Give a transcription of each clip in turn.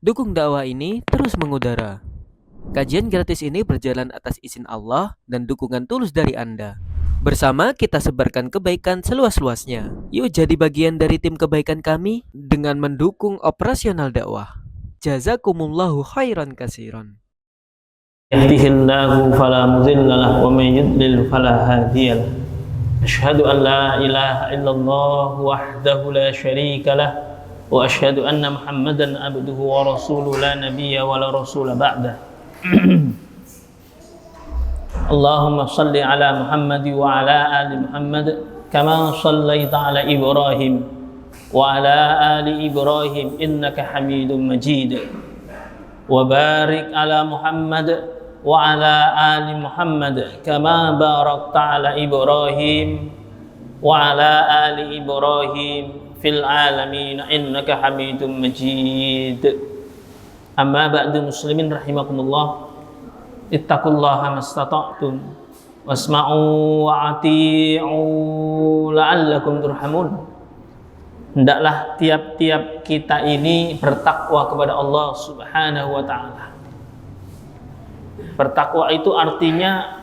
Dukung dakwah ini terus mengudara. Kajian gratis ini berjalan atas izin Allah dan dukungan tulus dari Anda. Bersama kita sebarkan kebaikan seluas-luasnya. Yuk jadi bagian dari tim kebaikan kami dengan mendukung operasional dakwah. Jazakumullahu khairan kasiran. Yahdihillahu fala mudilla lahu wa may yudlil fala hadiya lahu. Asyhadu an la ilaha illallah wahdahu la syarika lah wa asyhadu anna Muhammadan abduhu wa rasuluhu la nabiyya wa la rasula ba'da. Allahumma salli ala Muhammad wa ala ali Muhammad kama sallaita ala Ibrahim wa ala ali Ibrahim innaka Hamidum Majid. Wa barik ala Muhammad wa ala ali Muhammad kama barakta ala Ibrahim wa ala ali Ibrahim fil alamin innaka Hamidum Majid. Amma ba'du, muslimin rahimakumullah, ittaqullaha mastata'tum wasma'u wa ati'u la'allakum turhamun. Hendaklah tiap-tiap kita ini bertakwa kepada Allah Subhanahu wa ta'ala. Bertakwa itu artinya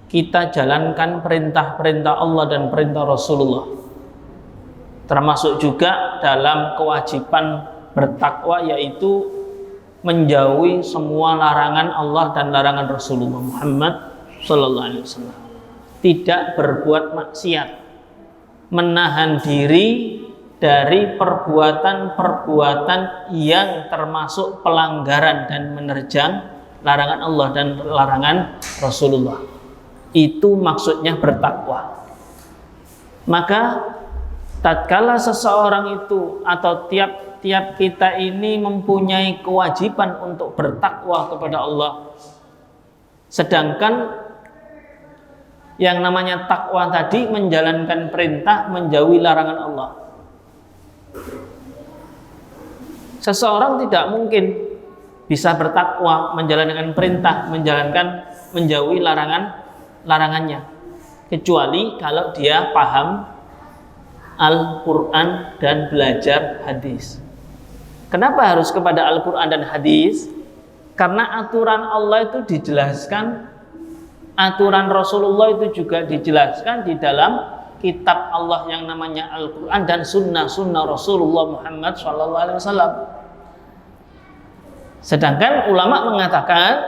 kita jalankan perintah-perintah Allah dan perintah Rasulullah. Termasuk juga dalam kewajiban bertakwa yaitu menjauhi semua larangan Allah dan larangan Rasulullah Muhammad sallallahu alaihi wasallam. Tidak berbuat maksiat, menahan diri dari perbuatan-perbuatan yang termasuk pelanggaran dan menerjang larangan Allah dan larangan Rasulullah. Itu maksudnya bertakwa. Maka tatkala seseorang itu atau tiap-tiap kita ini mempunyai kewajiban untuk bertakwa kepada Allah, sedangkan yang namanya takwa tadi menjalankan perintah, menjauhi larangan Allah. Seseorang tidak mungkin bisa bertakwa, menjalankan perintah, menjauhi larangannya, kecuali kalau dia paham Al-Quran dan belajar hadis. Kenapa harus kepada Al-Quran dan hadis? Karena aturan Allah itu dijelaskan, aturan Rasulullah itu juga dijelaskan di dalam kitab Allah yang namanya Al-Quran dan sunnah Rasulullah Muhammad SAW. Sedangkan ulama mengatakan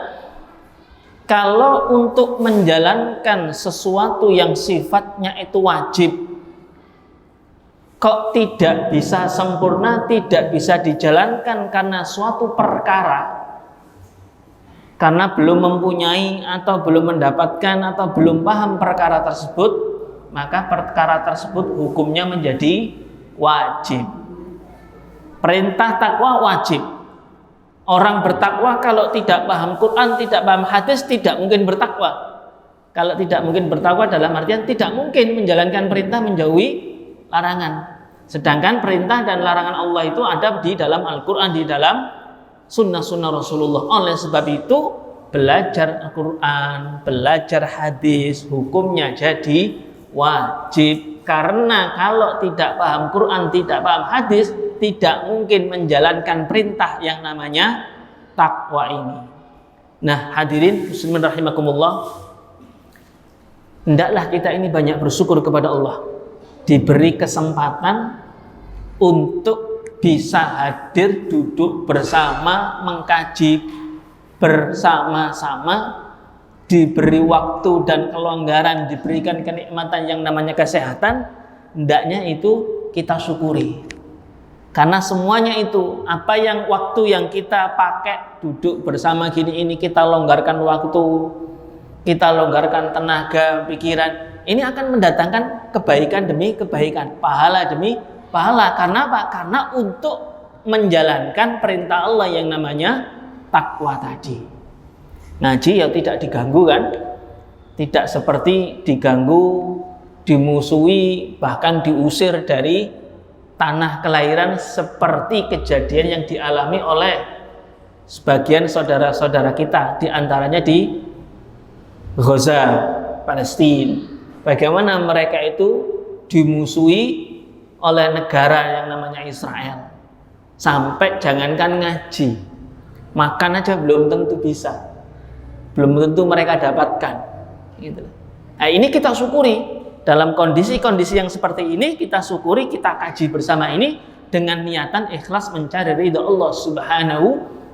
kalau untuk menjalankan sesuatu yang sifatnya itu wajib, kok tidak bisa sempurna, tidak bisa dijalankan karena suatu perkara, karena belum mempunyai atau belum mendapatkan atau belum paham perkara tersebut, maka perkara tersebut hukumnya menjadi wajib. Perintah takwa wajib. Orang bertakwa kalau tidak paham Quran, tidak paham hadis, tidak mungkin bertakwa. Kalau tidak mungkin bertakwa dalam artian tidak mungkin menjalankan perintah, menjauhi larangan. Sedangkan perintah dan larangan Allah itu ada di dalam Al-Quran, di dalam sunnah Rasulullah. Oleh sebab itu belajar Al-Quran, belajar hadis hukumnya jadi wajib. Karena kalau tidak paham Quran, tidak paham hadis, tidak mungkin menjalankan perintah yang namanya takwa ini. Nah, hadirin muslimin rahimakumullah, hendaklah kita ini banyak bersyukur kepada Allah, diberi kesempatan untuk bisa hadir, duduk bersama, mengkaji bersama-sama, diberi waktu dan kelonggaran, diberikan kenikmatan yang namanya kesehatan. Hendaknya itu kita syukuri. Karena semuanya itu, apa yang waktu yang kita pakai duduk bersama gini ini, kita longgarkan waktu, kita longgarkan tenaga, pikiran, ini akan mendatangkan kebaikan demi kebaikan, pahala demi pahala. Karena apa? Karena untuk menjalankan perintah Allah yang namanya takwa tadi. Ngaji ya tidak diganggu kan? Tidak seperti diganggu, dimusuhi, bahkan diusir dari tanah kelahiran seperti kejadian yang dialami oleh sebagian saudara-saudara kita, diantaranya di Gaza, Palestina. Bagaimana mereka itu dimusuhi oleh negara yang namanya Israel. Sampai jangankan ngaji, makan aja belum tentu bisa, belum tentu mereka dapatkan. Gitu. Nah, ini kita syukuri dalam kondisi-kondisi yang seperti ini, kita syukuri, kita kaji bersama ini dengan niatan ikhlas mencari ridha Allah Subhanahu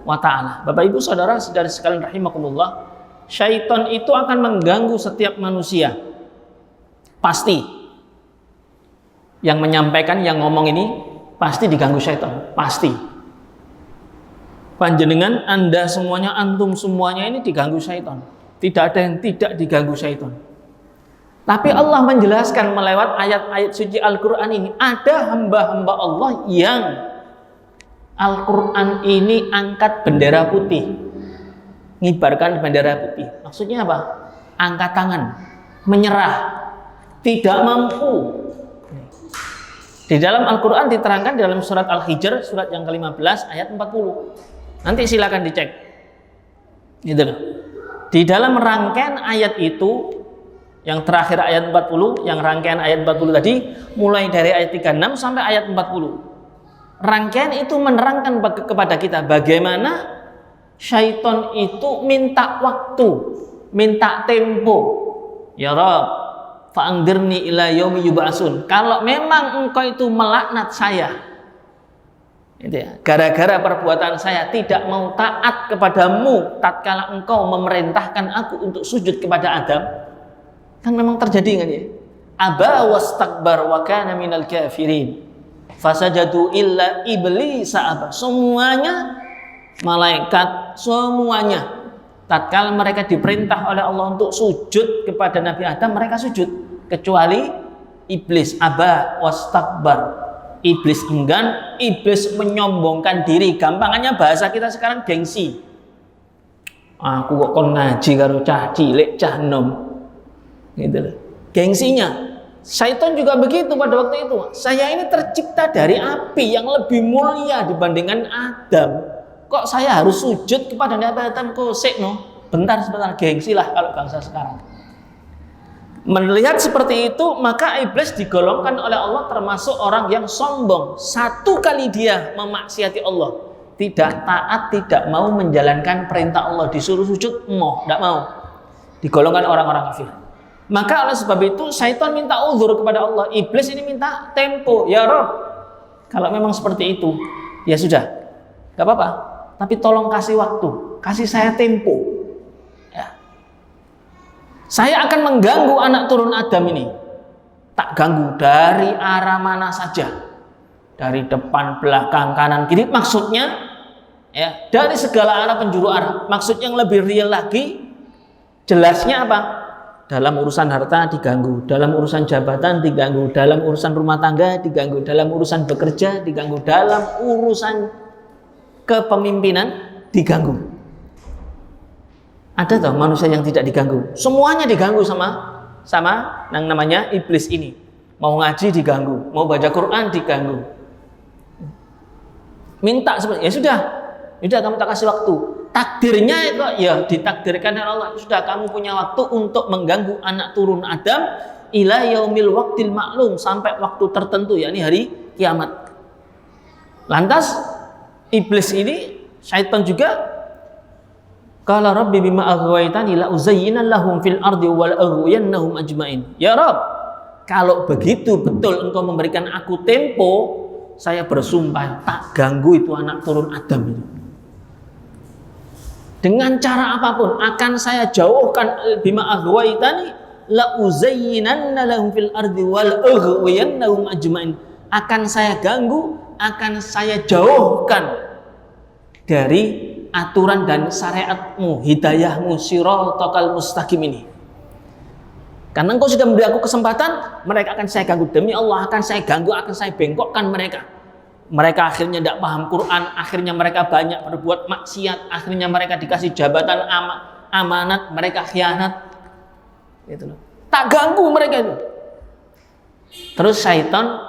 wa Ta'ala. Bapak Ibu Saudara saudari sekalian rahimakumullah, syaitan itu akan mengganggu setiap manusia. Pasti. Yang menyampaikan, yang ngomong ini pasti diganggu syaitan, pasti. Panjenengan, Anda semuanya, antum semuanya ini diganggu syaitan. Tidak ada yang tidak diganggu syaitan. Tapi Allah menjelaskan melewat ayat-ayat suci Al-Quran ini, ada hamba-hamba Allah yang Al-Quran ini angkat bendera putih, ngibarkan bendera putih. Maksudnya apa? Angkat tangan, menyerah, tidak mampu. Di dalam Al-Quran diterangkan dalam surat Al-Hijr, surat yang ke-15 ayat 40. Nanti silakan dicek. Gitu loh. Di dalam rangkaian ayat itu, yang terakhir ayat 40, yang rangkaian ayat 40 tadi, mulai dari ayat 36 sampai ayat 40. Rangkaian itu menerangkan kepada kita bagaimana syaitan itu minta waktu, minta tempo. Ya Rabb, fa'angdirni ila yaumi yub'atsun. Kalau memang engkau itu melaknat saya, itu ya, gara-gara perbuatan saya tidak mau taat kepadamu tatkala engkau memerintahkan aku untuk sujud kepada Adam, kan memang terjadi kan ya? Aba wastakbar wa kana minal kafirin. Fasajadu illa iblis aba. Semuanya malaikat, semuanya tatkala mereka diperintah oleh Allah untuk sujud kepada Nabi Adam, mereka sujud, kecuali iblis. Aba wastakbar. Iblis enggan, iblis menyombongkan diri. Gampangannya bahasa kita sekarang gengsi. Aku kok kon ngaji karo cah cilik, cah nom. Gitu loh. Gengsinya. Syaitan juga begitu pada waktu itu. Saya ini tercipta dari api yang lebih mulia dibandingkan Adam. Kok saya harus sujud kepada Nabi Adam? Kok sik no? Bentar sebentar, gengsi lah kalau bangsa sekarang. Melihat seperti itu, maka iblis digolongkan oleh Allah termasuk orang yang sombong. Satu kali dia memaksiati Allah, tidak taat, tidak mau menjalankan perintah Allah, disuruh sujud, tidak mau. Digolongkan orang-orang kafir. Maka oleh sebab itu syaitan minta uzur kepada Allah. Iblis ini minta tempo. Ya Rabb, kalau memang seperti itu, ya sudah, gak apa-apa. Tapi tolong kasih waktu, kasih saya tempo. Ya. Saya akan mengganggu anak turun Adam ini. Tak ganggu dari arah mana saja, dari depan, belakang, kanan, kiri. Maksudnya, ya, dari segala arah, penjuru arah. Maksud yang lebih real lagi, jelasnya apa? Dalam urusan harta diganggu, dalam urusan jabatan diganggu, dalam urusan rumah tangga diganggu, dalam urusan bekerja diganggu, dalam urusan kepemimpinan diganggu. Ada toh manusia yang tidak diganggu? Semuanya diganggu sama yang namanya iblis ini. Mau ngaji diganggu, mau baca Quran diganggu. Minta seperti, ya sudah kamu tak kasih waktu. Takdirnya itu ya ditakdirkan oleh Allah, sudah kamu punya waktu untuk mengganggu anak turun Adam ila yaumil waqtil maklum, sampai waktu tertentu, yakni hari kiamat. Lantas iblis ini, syaitan juga, qala rabbi bima aghwaytani la uzayyinan lahum fil ardi wa la aghwiyannahum ajmain. Ya Rabb, kalau begitu betul engkau memberikan aku tempo, saya bersumpah tak ganggu itu anak turun Adam itu. Dengan cara apapun akan saya jauhkan, bima aghwaytani la uzayyinanna lahum fil ardi wal aghwiyannahum ajmain. Akan saya ganggu, akan saya jauhkan dari aturan dan syariatmu, hidayahmu, siratal mustaqim ini. Karena engkau sudah memberi aku kesempatan, mereka akan saya ganggu. Demi Allah akan saya ganggu, akan saya bengkokkan mereka. Mereka akhirnya tidak paham Quran, akhirnya mereka banyak berbuat maksiat, akhirnya mereka dikasih jabatan amanat, mereka khianat. Gitu loh. Tak ganggu mereka itu. Terus syaitan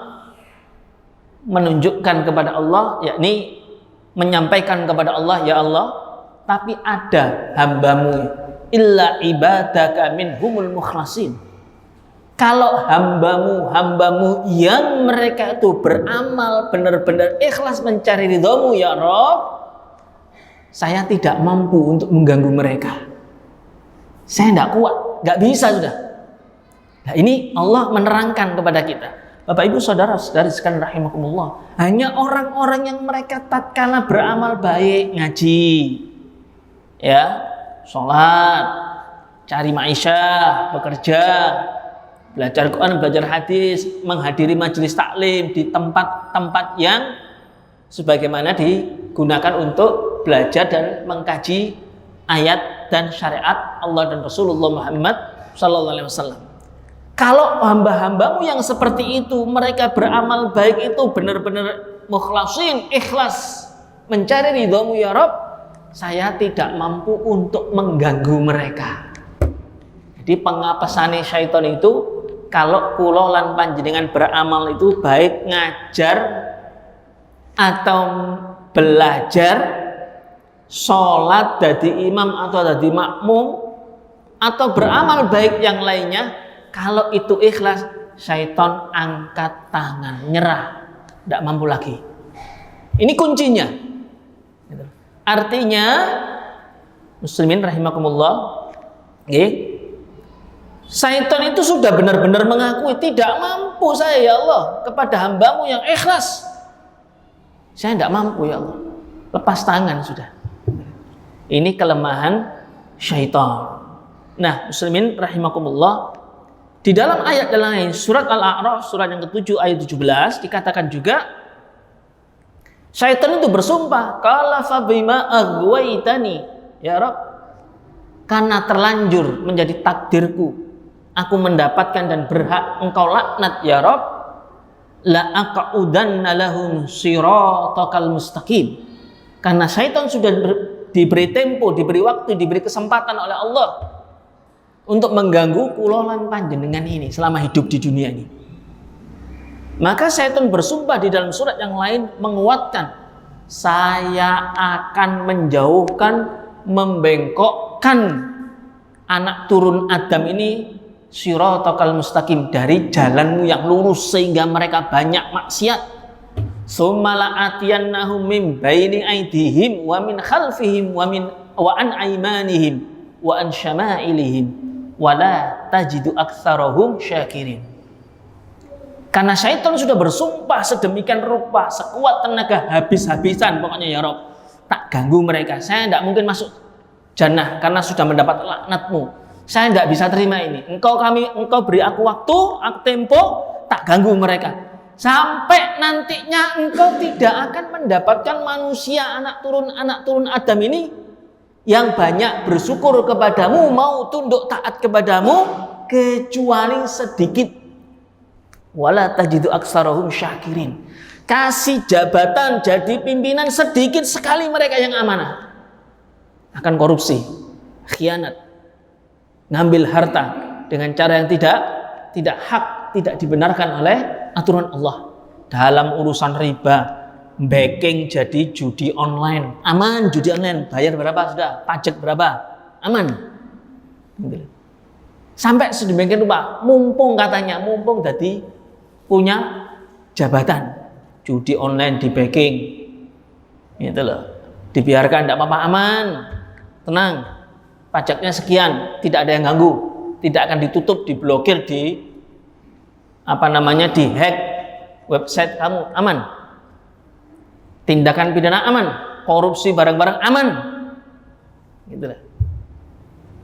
menunjukkan kepada Allah, yakni menyampaikan kepada Allah, ya Allah, tapi ada hambamu illa ibadaka minhumul mukhlasin. Kalau hambamu yang mereka itu beramal benar-benar ikhlas mencari ridhamu ya Rabb, saya tidak mampu untuk mengganggu mereka. Saya tidak kuat, nggak bisa sudah. Nah ini Allah menerangkan kepada kita. Bapak Ibu saudara-saudari sekalian rahimakumullah, hanya orang-orang yang mereka tatkala beramal baik, ngaji, ya, sholat, cari ma'isyah, bekerja, belajar Quran, belajar hadis, menghadiri majelis taklim di tempat-tempat yang sebagaimana digunakan untuk belajar dan mengkaji ayat dan syariat Allah dan Rasulullah Muhammad SAW. Kalau hamba-hambamu yang seperti itu, mereka beramal baik itu benar-benar mukhlasin, ikhlas, mencari ridhamu ya Rabb, saya tidak mampu untuk mengganggu mereka. Jadi pengapesane syaitan itu, kalau kula lan panjenengan beramal itu baik ngajar atau belajar, sholat dadi imam atau dadi makmum, atau beramal baik yang lainnya, kalau itu ikhlas, syaitan angkat tangan, nyerah, tidak mampu lagi. Ini kuncinya. Artinya, muslimin rahimakumullah, syaitan itu sudah benar-benar mengakui, tidak mampu saya ya Allah kepada hambamu yang ikhlas. Saya tidak mampu ya Allah. Lepas tangan sudah. Ini kelemahan syaitan. Nah, muslimin rahimakumullah, di dalam ayat yang lain, surat Al-A'raf, surat yang ke-7 ayat 17, dikatakan juga syaitan itu bersumpah, qala fa bima aghwaytani ya Rabb, karena terlanjur menjadi takdirku, aku mendapatkan dan berhak engkau laknat ya Rabb, la aq'udanna lahum siratakal mustaqim. Karena syaitan sudah diberi tempo, diberi waktu, diberi kesempatan oleh Allah untuk mengganggu kula lan panjenengan ini selama hidup di dunia ini. Maka syaitan bersumpah di dalam surat yang lain menguatkan, saya akan menjauhkan, membengkokkan anak turun Adam ini siratakal mustaqim, dari jalanmu yang lurus sehingga mereka banyak maksiat. Summa la'atiyannahum min baini aydihim wa min khalfihim wa an aymanihim wa an syama'ilihim wala tajidu aktsarahum syakirin. Karena syaitan sudah bersumpah sedemikian rupa, sekuat tenaga, habis-habisan pokoknya ya Rabb, tak ganggu mereka, saya tidak mungkin masuk jannah karena sudah mendapat laknatmu, saya tidak bisa terima ini, engkau beri aku waktu, aku tempo, tak ganggu mereka sampai nantinya engkau tidak akan mendapatkan manusia anak turun Adam ini yang banyak bersyukur kepadamu, mau tunduk taat kepadamu, kecuali sedikit. Wala tajidu aktsarahum syakirin. Kasih jabatan jadi pimpinan, sedikit sekali mereka yang amanah. Akan korupsi, khianat, ngambil harta dengan cara yang tidak hak, tidak dibenarkan oleh aturan Allah. Dalam urusan riba, backing jadi judi online, aman. Judi online bayar berapa sudah, pajak berapa, aman. Sampai sedemikian rupa, mumpung tadi punya jabatan, judi online di backing, gitu loh, dibiarkan tidak apa-apa, aman, tenang, pajaknya sekian, tidak ada yang ganggu, tidak akan ditutup, diblokir, di hack website kamu, aman. Tindakan pidana aman, korupsi barang-barang aman, gitu lah.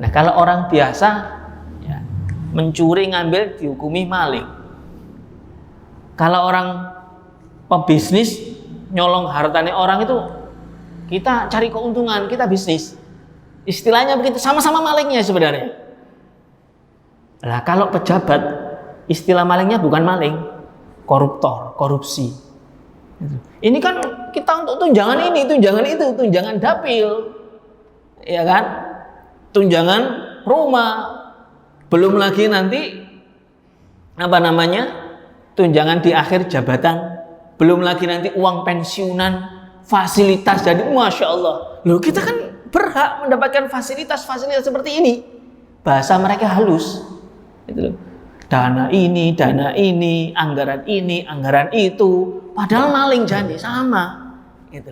Nah kalau orang biasa ya, mencuri ngambil dihukumi maling. Kalau orang pebisnis nyolong hartanya orang itu, kita cari keuntungan, kita bisnis. Istilahnya begitu, sama-sama malingnya sebenarnya. Nah kalau pejabat, istilah malingnya bukan maling, koruptor, korupsi. Ini kan kita untuk tunjangan ini, tunjangan itu, tunjangan dapil, ya kan? Tunjangan rumah, belum lagi nanti tunjangan di akhir jabatan, belum lagi nanti uang pensiunan, fasilitas. Jadi masya Allah, loh kita kan berhak mendapatkan fasilitas seperti ini. Bahasa mereka halus, gitu loh. dana ini, anggaran itu, padahal maling janji sama. Gitu.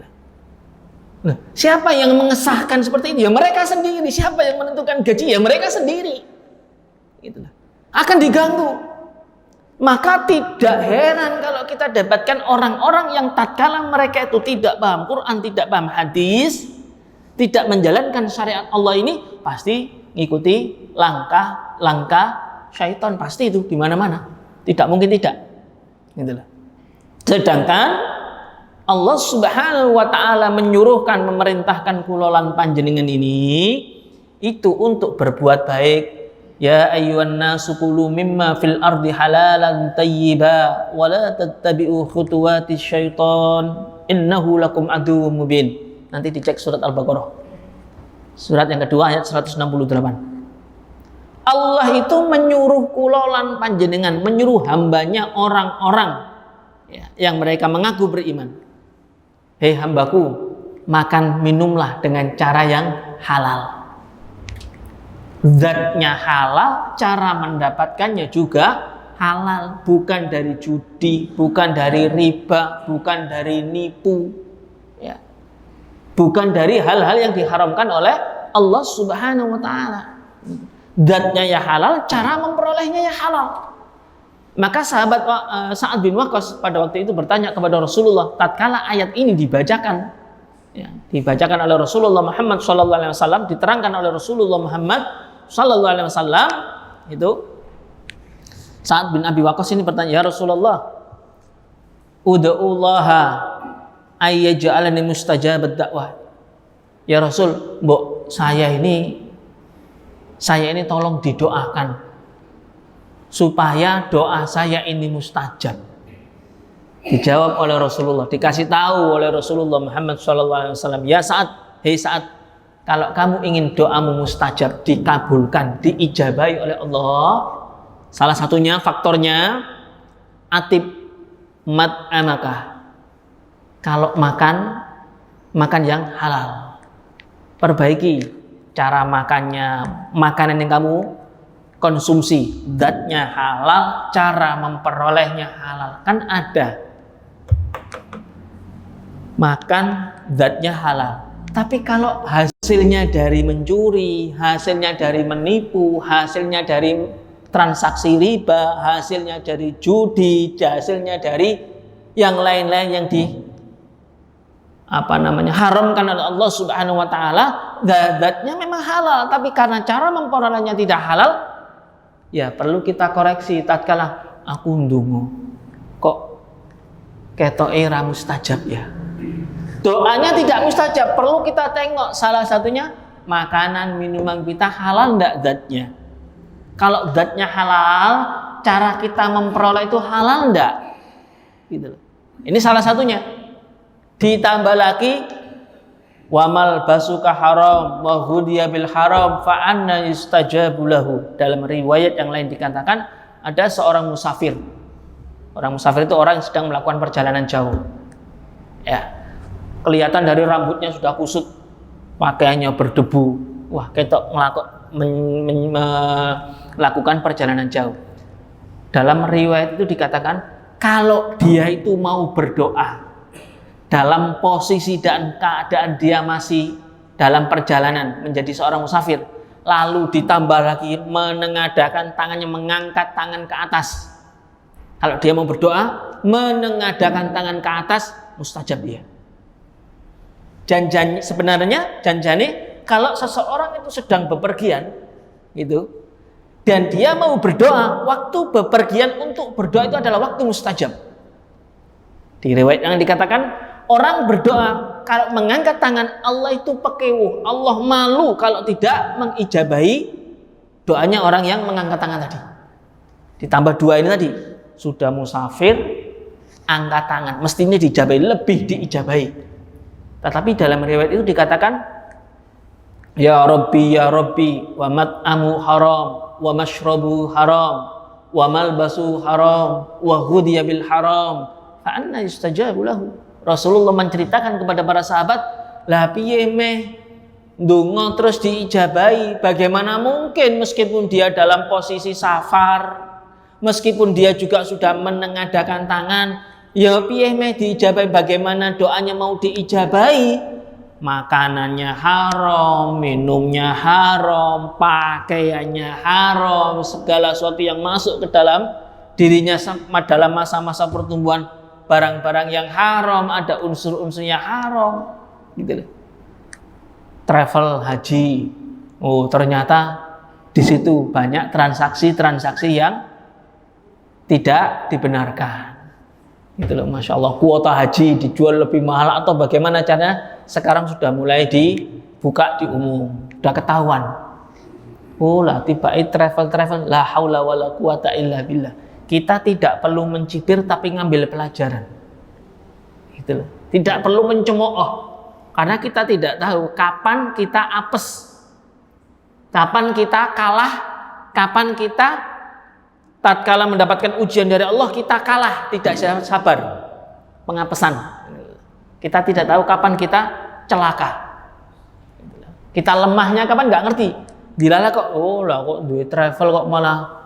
Nah, siapa yang mengesahkan seperti itu? Ya mereka sendiri. Siapa yang menentukan gaji? Ya mereka sendiri. Gitu. Akan diganggu. Maka tidak heran kalau kita dapatkan orang-orang yang tatkala mereka itu tidak paham Quran, tidak paham hadis, tidak menjalankan syariat Allah ini, pasti ngikuti langkah-langkah syaitan, pasti itu di mana-mana. Tidak mungkin tidak. Gitu. Sedangkan Allah Subhanahu wa taala menyuruhkan, memerintahkan kulolan panjenengan ini itu untuk berbuat baik. Ya ayyuhan nasu kulu mimma fil ardi halalan tayyiba wa la tattabi'u khutuwatis syaitan innahu lakum aduwwum mubin. Nanti dicek surat Al-Baqarah. Surat yang kedua ayat 168. Allah itu menyuruh kulolan panjenengan, menyuruh hambanya orang-orang ya, yang mereka mengaku beriman. Hei hambaku, makan minumlah dengan cara yang halal. Zatnya halal, cara mendapatkannya juga halal, bukan dari judi, bukan dari riba, bukan dari nipu, ya. Bukan dari hal-hal yang diharamkan oleh Allah Subhanahu wa taala. Zatnya ya halal, cara memperolehnya ya halal. Maka sahabat Sa'ad bin Waqqas pada waktu itu bertanya kepada Rasulullah, tatkala ayat ini dibacakan, ya, dibacakan oleh Rasulullah Muhammad SAW, diterangkan oleh Rasulullah Muhammad Sallallahu Alaihi Wasallam, itu Sa'ad bin Abi Waqqas ini bertanya, ya Rasulullah, ud'ullaha ayyaj'alani mustajabat dakwah. Ya Rasul, mbok saya ini tolong didoakan supaya doa saya ini mustajab. Dijawab oleh Rasulullah, dikasih tahu oleh Rasulullah Muhammad SAW, ya Sa'ad, hei Sa'ad, kalau kamu ingin doamu mustajab, dikabulkan, diijabahi oleh Allah, salah satunya faktornya atib mat'amaka. Kalau makan yang halal. Perbaiki cara makannya, makanan yang kamu konsumsi, zatnya halal, cara memperolehnya halal. Kan ada makan zatnya halal. Tapi kalau hasilnya dari mencuri, hasilnya dari menipu, hasilnya dari transaksi riba, hasilnya dari judi, hasilnya dari yang lain-lain yang haramkan oleh Allah Subhanahu wa taala, zatnya memang halal, tapi karena cara memperolehnya tidak halal, ya perlu kita koreksi. Tatkala aku ndonga kok ketoke ra mustajab ya. Doanya tidak mustajab, perlu kita tengok salah satunya makanan minuman kita halal enggak zatnya. Kalau zatnya halal, cara kita memperoleh itu halal enggak? Gitu. Ini salah satunya. Ditambah lagi wamal basuka haram wa hudiya bil haram fa anna yustajabu lahu. Dalam riwayat yang lain dikatakan ada seorang musafir. Orang musafir itu orang yang sedang melakukan perjalanan jauh. Ya. Kelihatan dari rambutnya sudah kusut, pakaiannya berdebu. Wah, ketok melakukan perjalanan jauh. Dalam riwayat itu dikatakan kalau dia itu mau berdoa dalam posisi dan keadaan dia masih dalam perjalanan menjadi seorang musafir, lalu ditambah lagi menengadakan tangannya, mengangkat tangan ke atas. Kalau dia mau berdoa, menengadakan tangan ke atas, mustajab dia. Sebenarnya janjane kalau seseorang itu sedang bepergian gitu dan dia mau berdoa, waktu bepergian untuk berdoa itu adalah waktu mustajab. Di riwayat yang dikatakan orang berdoa kalau mengangkat tangan Allah itu pekewuh, Allah malu kalau tidak mengijabahi doanya orang yang mengangkat tangan tadi. Ditambah dua ini tadi, sudah musafir, angkat tangan, mestinya dijabahi, lebih diijabahi. Tetapi dalam riwayat itu dikatakan ya Rabbi wa mat'amu haram wa mashrabu haram wa malbasu haram wa hudiya bil haram fa anna yustajabu lahu. Rasulullah menceritakan kepada para sahabat, lah piye meh ndonga terus diijabahi, bagaimana mungkin meskipun dia dalam posisi safar, meskipun dia juga sudah menengadakan tangan, ya piye meh diijabahi, bagaimana doanya mau diijabahi? Makanannya haram, minumnya haram, pakaiannya haram, segala sesuatu yang masuk ke dalam dirinya dalam masa-masa pertumbuhan, barang-barang yang haram, ada unsur-unsurnya haram, gitu loh. Travel haji, oh ternyata di situ banyak transaksi-transaksi yang tidak dibenarkan. Gitu loh, masya Allah, kuota haji dijual lebih mahal atau bagaimana caranya? Sekarang sudah mulai dibuka di umum, sudah ketahuan. Oh lah, tiba travel, la haula wala quwata illa billah. Kita tidak perlu mencibir tapi ngambil pelajaran. Gitu loh. Tidak perlu mencemooh, karena kita tidak tahu kapan kita apes, kapan kita kalah, kapan kita tatkala mendapatkan ujian dari Allah kita kalah, tidak sabar, pengapesan. Kita tidak tahu kapan kita celaka, kita lemahnya kapan nggak ngerti. Dilala kok, oh lah kok duit travel kok malah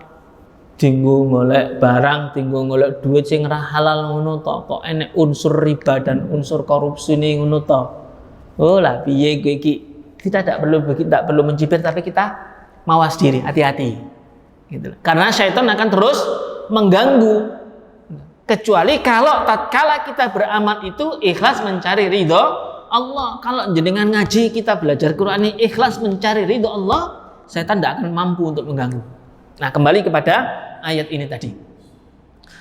tinggu golek barang, tinggu golek duit sing ra halal ngono to, kok enek unsur riba dan unsur korupsi nih ngono to. Oh lah piye kowe iki? Kita tidak perlu mencibir, tapi kita mawas diri, hati-hati. Gitu. Karena syaitan akan terus mengganggu. Kecuali kalau tatkala kita beramal itu ikhlas mencari ridho Allah. Kalau jenengan ngaji, kita belajar Quran ini ikhlas mencari ridho Allah, syaitan tidak akan mampu untuk mengganggu. Nah, kembali kepada ayat ini tadi.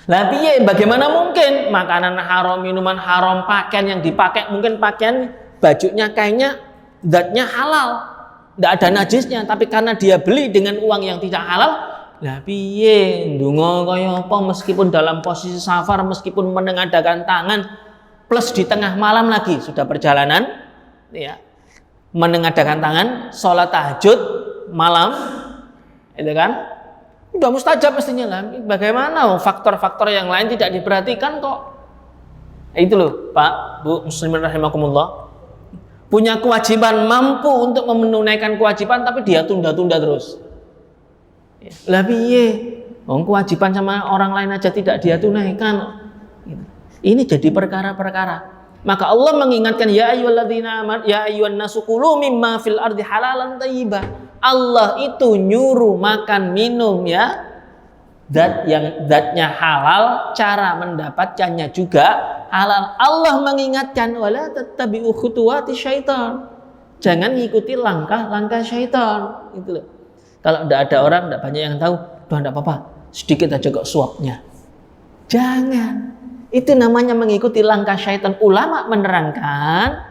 Lah piye, bagaimana mungkin makanan haram, minuman haram, pakaian yang dipakai mungkin pakaian bajunya kayaknya zatnya halal, tidak ada najisnya, tapi karena dia beli dengan uang yang tidak halal, lah piye ndonga kaya apa, meskipun dalam posisi safar, meskipun menengadakan tangan, plus di tengah malam lagi sudah perjalanan, ya, menengadakan tangan, sholat tahajud malam, itu kan, udah mustajab mestinya lah. Bagaimana faktor-faktor yang lain tidak diperhatikan kok? Itu loh, Pak, Bu, muslimin rahimakumullah, punya kewajiban, mampu untuk menunaikan kewajiban, tapi dia tunda-tunda terus. Lah piye? Kewajiban sama orang lain aja tidak dia tunaikan. Ini jadi perkara-perkara. Maka Allah mengingatkan, ya ayyuhalladzina amanu ya ayyuhan nasu kulu mimma fil ardi halalan thayyibah. Allah itu nyuruh makan minum ya, zatnya halal, cara mendapatkannya juga halal. Allah mengingatkan, wala tattabi'u khutuwati syaitan. Jangan ngikuti langkah-langkah syaitan. Itu loh. Kalau tidak ada orang, tidak banyak yang tahu, udah tidak apa-apa, sedikit aja kok suapnya. Jangan. Itu namanya mengikuti langkah syaitan. Ulama menerangkan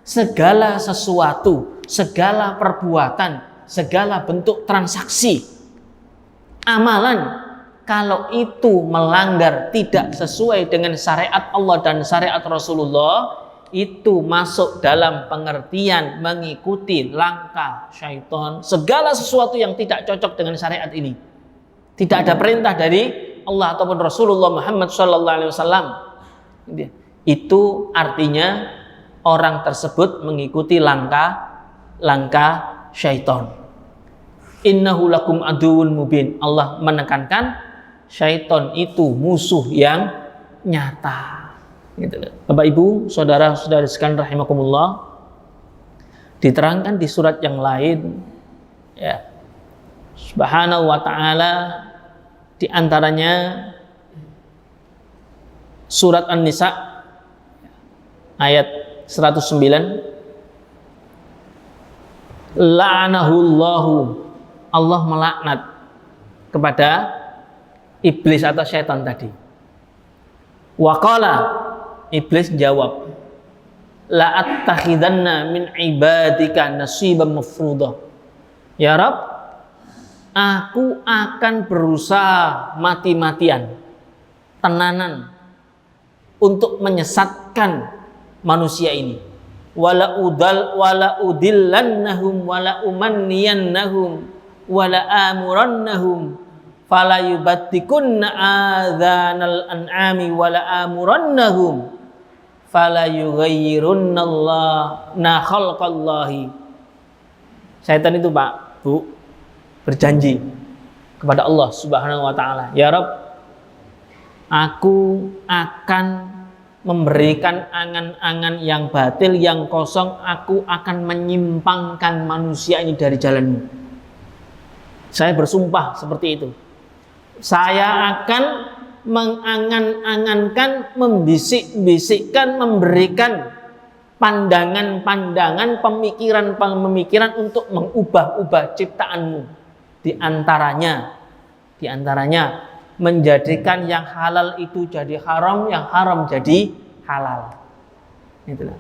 segala sesuatu, segala perbuatan, segala bentuk transaksi, amalan, kalau itu melanggar, tidak sesuai dengan syariat Allah dan syariat Rasulullah, itu masuk dalam pengertian mengikuti langkah syaitan. Segala sesuatu yang tidak cocok dengan syariat ini, tidak ada perintah dari Allah ataupun Rasulullah Muhammad SAW, itu artinya orang tersebut mengikuti langkah syaitan. Innahu lakum aduwwun mubin. Allah menekankan syaitan itu musuh yang nyata. Gitu. Bapak Ibu, saudara-saudari sekalian rahimakumullah, diterangkan di surat yang lain, ya, Subhanahu wa ta'ala, di antaranya surat An-Nisa ayat 109, la'anahullahu, Allah melaknat kepada iblis atau syaitan tadi. Waqala, iblis jawab, la'attakhidanna min ibadika nasiban mafruḍa. Ya Rabb, aku akan berusaha mati-matian, tenanan, untuk menyesatkan manusia ini. Wala udillannahum wala umanniyannahum wala amurannahum fala yubattikunna adzanal an'ami wala amurannahum fala yughayyirunna khalqallahi. Syaitan itu, Pak, Bu, berjanji kepada Allah Subhanahu wa taala, ya Rabb, aku akan memberikan angan-angan yang batil, yang kosong, aku akan menyimpangkan manusia ini dari jalanmu. Saya bersumpah seperti itu. Saya akan mengangan-angankan, membisik-bisikkan, memberikan pandangan-pandangan, pemikiran-pemikiran untuk mengubah-ubah ciptaanmu. Di antaranya menjadikan yang halal itu jadi haram, yang haram jadi halal. Itulah.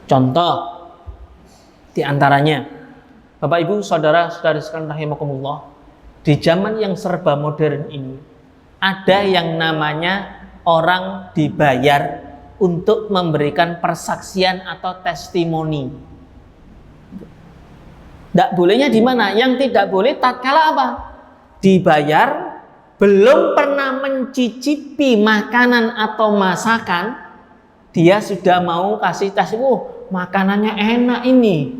Contoh di antaranya, Bapak Ibu, saudara-saudari sekalian rahimakumullah, di zaman yang serba modern ini ada yang namanya orang dibayar untuk memberikan persaksian atau testimoni. Tidak bolehnya di mana? Yang tidak boleh tatkala apa? Dibayar, belum pernah mencicipi makanan atau masakan, dia sudah mau kasih testimoni, makanannya enak ini,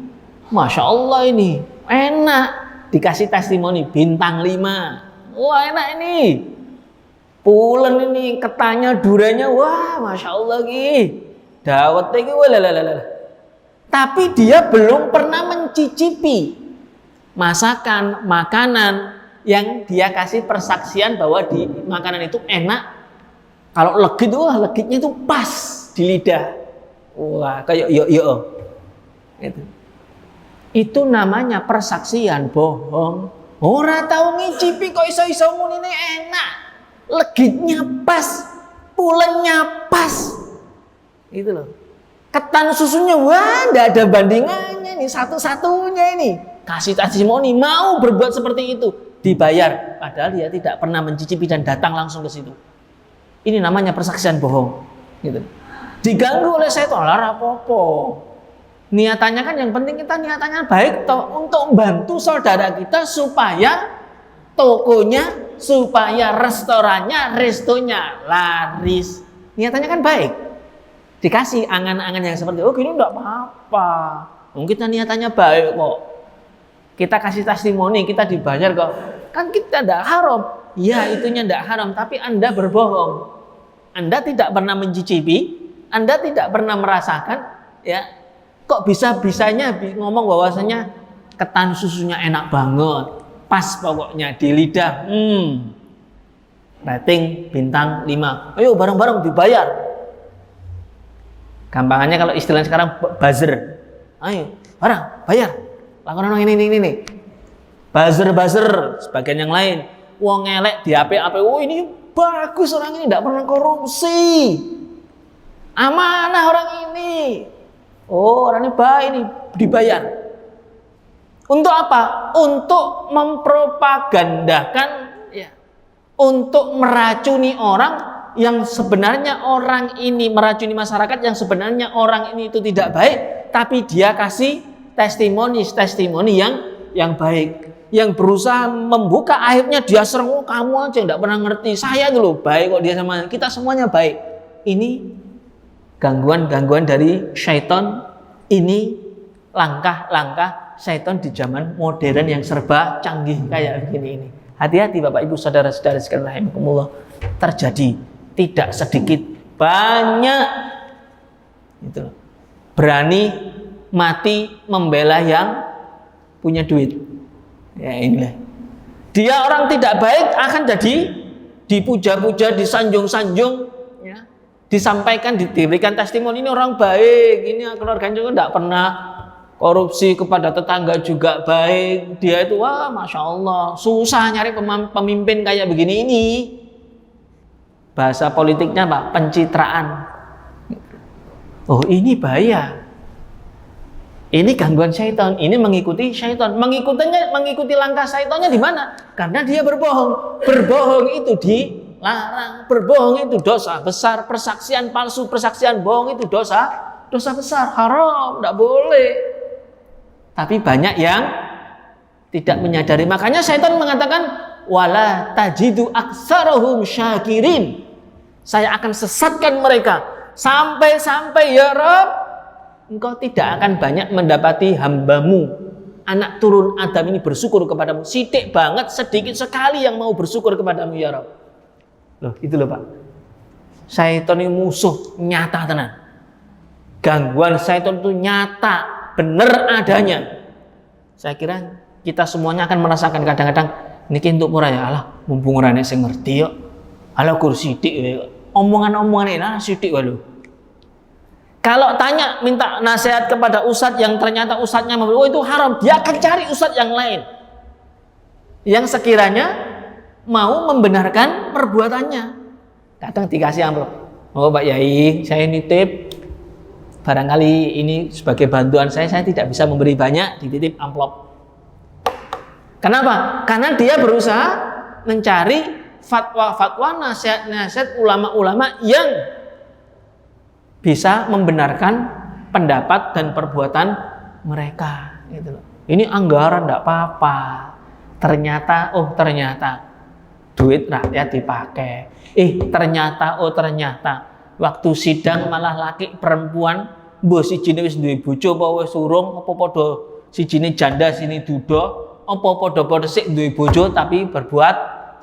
Masya Allah ini, enak. Dikasih testimoni, bintang 5. Wah enak ini. Pulen ini, ketanya, duranya, wah Masya Allah ini. Dawet ini, walalalala. Tapi dia belum pernah mencicipi masakan, makanan yang dia kasih persaksian bahwa di makanan itu enak. Kalau legit, wah legitnya itu pas di lidah. Wah kayak yo. Itu namanya persaksian bohong. Ora tahu ngicipi kok iso-iso muni ini enak. Legitnya pas, pulennya pas. Itu loh. Ketan susunya, wah nggak ada bandingannya nih, satu-satunya ini. Kasih testimoni, mau berbuat seperti itu, dibayar. Padahal dia tidak pernah mencicipi dan datang langsung ke situ. Ini namanya persaksian bohong. Gitu. Diganggu oleh setan, lah rapopo. Niatannya kan yang penting kita niatannya baik toh, untuk membantu saudara kita supaya tokonya, supaya restorannya, restonya laris. Niatannya kan baik. Dikasih angan-angan yang seperti oh gini enggak apa-apa. Mungkin kita niatannya baik kok. Kita kasih testimoni, kita dibayar kok. Kan kita enggak haram. Ya, itunya enggak haram, tapi Anda berbohong. Anda tidak pernah mencicipi, Anda tidak pernah merasakan, ya. Kok bisa-bisanya ngomong bahwasanya ketan susunya enak banget. Pas pokoknya di lidah. Rating bintang 5. Ayo bareng-bareng dibayar. Gampangannya kalau istilah sekarang buzzer. Ayo, barang, bayar. Lakukan ini. Buzzer, sebagian yang lain. Wong ngelek di HP. Oh ini bagus orang ini, tidak pernah korupsi. Amanah orang ini. Oh orang ini baik ini, dibayar. Untuk apa? Untuk mempropagandakan, ya, untuk meracuni orang yang sebenarnya orang ini meracuni masyarakat, yang sebenarnya orang ini itu tidak baik, tapi dia kasih testimoni yang baik, yang berusaha membuka akhirnya dia serang, oh, kamu aja tidak pernah ngerti, saya dulu baik kok, dia sama kita semuanya baik. Ini gangguan dari syaitan, ini langkah-langkah syaitan di zaman modern yang serba canggih kayak begini ini. Hati-hati Bapak Ibu saudara-saudara sekalian rahimakumullah, terjadi tidak sedikit, banyak itu berani mati membela yang punya duit. Ya inilah. Dia orang tidak baik akan jadi dipuja-puja, disanjung-sanjung, ya. Disampaikan, diberikan testimoni ini orang baik, ini keluarganya juga tidak pernah korupsi, kepada tetangga juga baik. Dia itu wah Masya Allah, susah nyari pemimpin kayak begini ini. Bahasa politiknya apa? Pencitraan. Oh ini bahaya. Ini gangguan syaitan. Ini mengikuti syaitan. Mengikuti langkah syaitannya di mana? Karena dia berbohong. Berbohong itu dilarang. Berbohong itu dosa besar. Persaksian palsu, persaksian bohong itu dosa besar. Haram, tidak boleh. Tapi banyak yang tidak menyadari. Makanya syaitan mengatakan wala tajidu aktsarahum syakirin. Saya akan sesatkan mereka sampai ya Rabb, engkau tidak akan banyak mendapati hambamu, anak turun Adam ini bersyukur kepadamu. Sidik banget, sedikit sekali yang mau bersyukur kepadamu ya Rabb. Loh, itu loh Pak. Syaitan ini musuh nyata tenan. Gangguan syaitan itu nyata, bener adanya. Saya kira kita semuanya akan merasakan kadang-kadang niki entuk ora ya Allah, mumpung ora nek sing ngerti yo. Allah kur sithik omongan-omongan ini sithik wae lho. Kalau tanya minta nasihat kepada ustadz yang ternyata ustadznya memberi, oh itu haram, dia akan cari ustadz yang lain yang sekiranya mau membenarkan perbuatannya. Kadang dikasih amplop, oh Pak Yai, saya nitip, barangkali ini sebagai bantuan saya tidak bisa memberi banyak, dititip amplop. Kenapa? Karena dia berusaha mencari fatwa-fatwa, nasihat-nasihat ulama-ulama yang bisa membenarkan pendapat dan perbuatan mereka. Gitu loh. Ini anggaran tidak apa-apa. Ternyata duit rakyat dipakai. Ternyata waktu sidang malah laki perempuan, mbok sijine wis duwe bojo apa wis urung, apa padha sijine janda sini duda, apa padha-padha sik duwe bojo tapi berbuat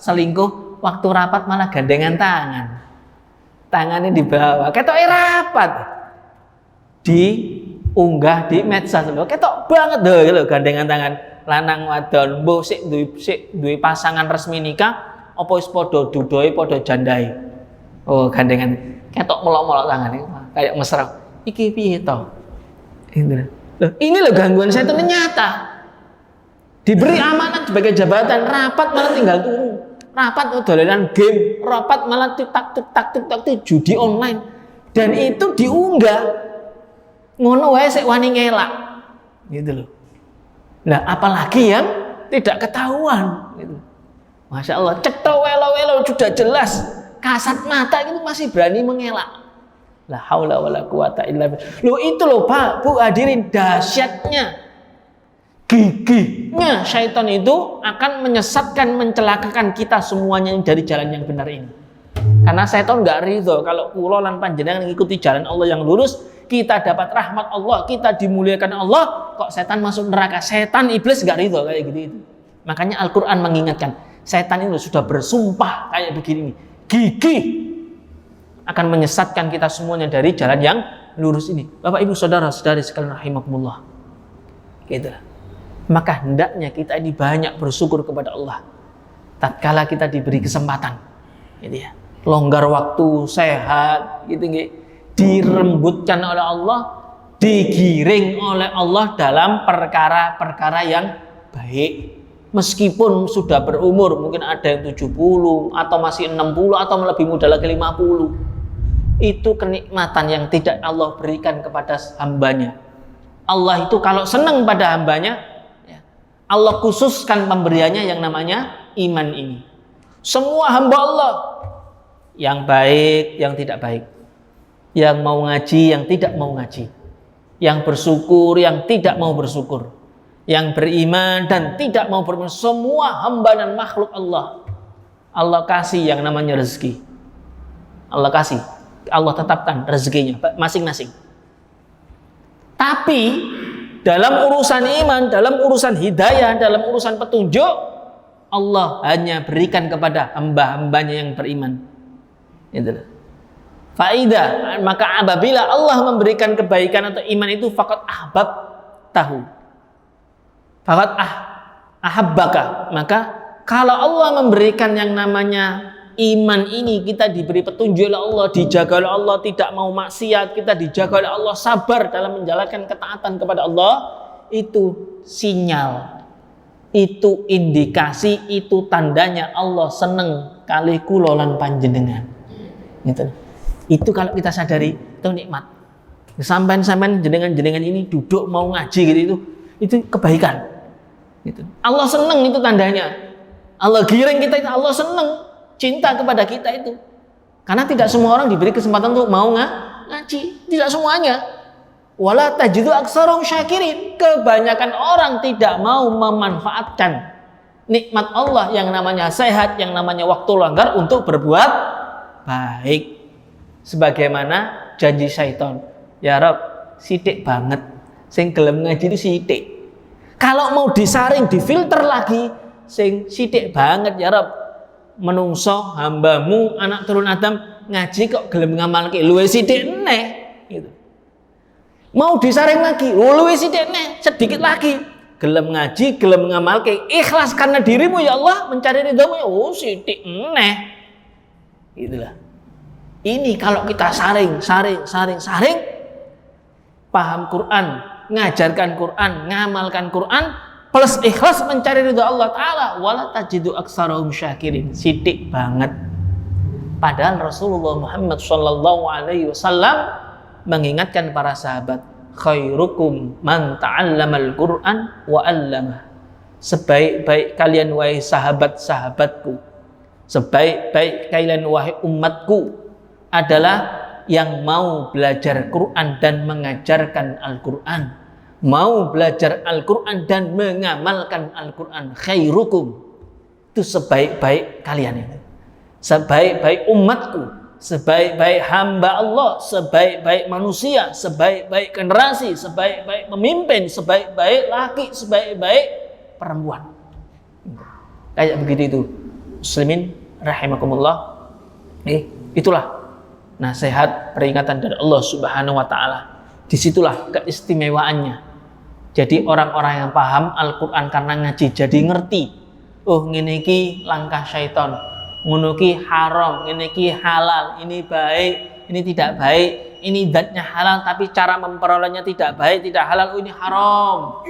selingkuh, waktu rapat malah gandengan tangannya di bawah, ketok rapat, diunggah di medsos, ketok banget deh, gandengan tangan lanang wadon, mbok sik duwe pasangan resmi nikah, apa wis padha dudoe padha jandai, oh gandengan, ketok melok-melok tangannya, kayak mesra, iki piye to? Ini loh gangguan setan nyata, diberi amanat sebagai jabatan, rapat malah tinggal turun. Rapat dolanan game, rapat malah tiktak judi online, dan itu diunggah ngono wae sik wani ngelak gitu loh. Nah apalagi yang tidak ketahuan gitu. Masya Allah, cetok welo-welo sudah jelas kasat mata itu masih berani mengelak. La haula wala quwata illa billah. Loh itu loh Pak, Bu hadirin, dahsyatnya gigihnya syaitan itu akan menyesatkan, mencelakakan kita semuanya dari jalan yang benar ini. Karena syaitan nggak ridho kalau kula lan panjenengan mengikuti jalan Allah yang lurus, kita dapat rahmat Allah, kita dimuliakan Allah, kok setan masuk neraka. Setan iblis nggak ridho kayak gitu itu. Makanya Al-Quran mengingatkan, setan itu sudah bersumpah kayak begini, gigih akan menyesatkan kita semuanya dari jalan yang lurus ini. Bapak Ibu saudara-saudari sekalian rahimakumullah. Gitu. Maka hendaknya kita ini banyak bersyukur kepada Allah tatkala kita diberi kesempatan, gitu ya, longgar waktu, sehat, gitu, dirembutkan oleh Allah, digiring oleh Allah dalam perkara-perkara yang baik, meskipun sudah berumur, mungkin ada yang 70 atau masih 60 atau lebih muda lagi 50. Itu kenikmatan yang tidak Allah berikan kepada hambanya. Allah itu kalau senang pada hambanya, Allah khususkan pemberiannya yang namanya iman ini. Semua hamba Allah, yang baik, yang tidak baik, yang mau ngaji, yang tidak mau ngaji, yang bersyukur, yang tidak mau bersyukur, yang beriman dan tidak mau beriman, semua hamba dan makhluk Allah, Allah kasih yang namanya rezeki. Allah kasih, Allah tetapkan rezekinya masing-masing. Tapi dalam urusan iman, dalam urusan hidayah, dalam urusan petunjuk, Allah hanya berikan kepada hamba-hambanya yang beriman. Faidah, maka apabila Allah memberikan kebaikan atau iman itu, faqad ahbab tahu, faqad ahabbaka. Maka kalau Allah memberikan yang namanya iman ini, kita diberi petunjuk oleh Allah, dijaga oleh Allah, tidak mau maksiat, kita dijaga oleh Allah, sabar dalam menjalankan ketaatan kepada Allah, itu sinyal, itu indikasi, itu tandanya Allah seneng kali kula lan panjenengan. Gitu. Itu kalau kita sadari, itu nikmat. Sampai-sampai jenengan ini duduk mau ngaji gitu, itu kebaikan. Gitu. Allah seneng, itu tandanya. Allah giring kita, itu Allah seneng, cinta kepada kita itu. Karena tidak semua orang diberi kesempatan untuk mau ngaji, tidak semuanya. Wala tajidu aktsarahum syakirin. Kebanyakan orang tidak mau memanfaatkan nikmat Allah yang namanya sehat, yang namanya waktu longgar untuk berbuat baik. Sebagaimana janji syaitan, ya Rabb, sithik banget sing gelem ngaji itu sithik. Kalau mau disaring, difilter lagi, sing sithik banget ya Rabb. Menungso hambamu anak turun Adam ngaji kok gelem ngamalke luwih sithik neh gitu. Mau disaring lagi, luwih sithik neh, sedikit lagi. Gelem ngaji, gelem ngamalke, ikhlas karena dirimu ya Allah, mencari ridhamu ya sithik neh. Itulah. Ini kalau kita saring, paham Quran, ngajarkan Quran, ngamalkan Quran, plus ikhlas mencari ridha Allah Ta'ala, wala tajidu aktsarahum syakirin. Sithik banget. Padahal Rasulullah Muhammad sallallahu alaihi wasallam mengingatkan para sahabat, khairukum man ta'allamal Qur'an wa 'allamah. Sebaik-baik kalian wahai sahabat-sahabatku, sebaik-baik kalian wahai umatku adalah yang mau belajar Quran dan mengajarkan Al-Quran, mau belajar Al-Quran dan mengamalkan Al-Quran. Khairukum, itu sebaik-baik kalian itu, sebaik-baik umatku, sebaik-baik hamba Allah, sebaik-baik manusia, sebaik-baik generasi, sebaik-baik pemimpin, sebaik-baik laki, sebaik-baik perempuan. Kayak begitu itu. Muslimin rahimakumullah. Itulah nasihat peringatan dari Allah Subhanahu wa taala. Disitulah keistimewaannya. Jadi orang-orang yang paham Al-Qur'an karena ngaji jadi ngerti. Oh, ngene iki langkah syaitan. Ngono iki haram, ngene iki halal, ini baik, ini tidak baik. Ini zatnya halal tapi cara memperolehnya tidak baik, tidak halal, ini haram.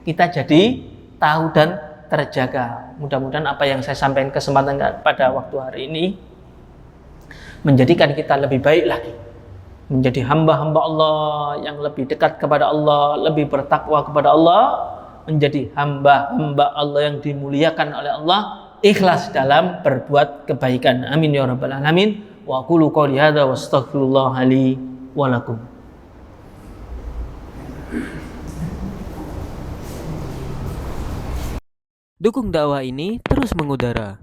Kita jadi tahu dan terjaga. Mudah-mudahan apa yang saya sampaikan kesempatan pada waktu hari ini menjadikan kita lebih baik lagi, menjadi hamba-hamba Allah yang lebih dekat kepada Allah, lebih bertakwa kepada Allah, menjadi hamba-hamba Allah yang dimuliakan oleh Allah, ikhlas dalam berbuat kebaikan. Amin ya rabbal alamin. Wa aqulu qouli hadza wa astaghfirullah li wa lakum. Dukung dakwah ini terus mengudara.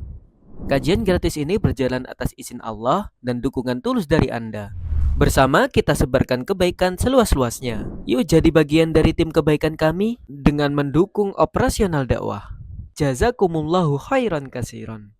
Kajian gratis ini berjalan atas izin Allah dan dukungan tulus dari Anda. Bersama kita sebarkan kebaikan seluas-luasnya. Yuk jadi bagian dari tim kebaikan kami dengan mendukung operasional dakwah. Jazakumullahu khairan katsiran.